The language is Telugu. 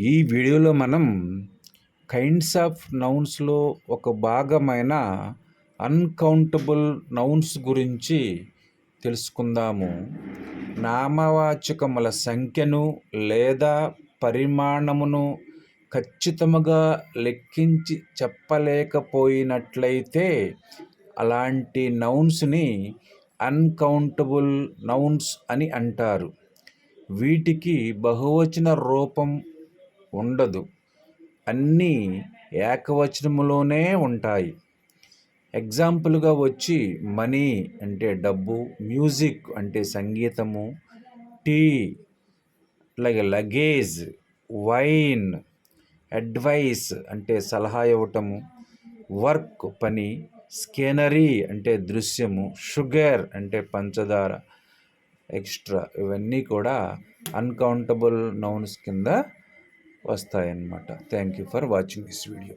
ఈ వీడియోలో మనం కైండ్స్ ఆఫ్ నౌన్స్లో ఒక భాగమైన అన్కౌంటబుల్ నౌన్స్ గురించి తెలుసుకుందాము. నామవాచకముల సంఖ్యను లేదా పరిమాణమును ఖచ్చితముగా లెక్కించి చెప్పలేకపోయినట్లయితే అలాంటి నౌన్స్ని అన్కౌంటబుల్ నౌన్స్ అని అంటారు. వీటికి బహువచన రూపం ఉండదు, అన్నీ ఏకవచనములోనే ఉంటాయి. ఎగ్జాంపుల్గా వచ్చి మనీ అంటే డబ్బు, మ్యూజిక్ అంటే సంగీతము, టీ అలాగే లగేజ్, వైన్, అడ్వైస్ అంటే సలహా ఇవ్వటము, వర్క్ పని, స్కేనరీ అంటే దృశ్యము, షుగర్ అంటే పంచదార, ఎక్స్ట్రా ఇవన్నీ కూడా అన్కౌంటబుల్ నౌన్స్ కింద వస్తాయన్నమాట. Thank you for watching this video.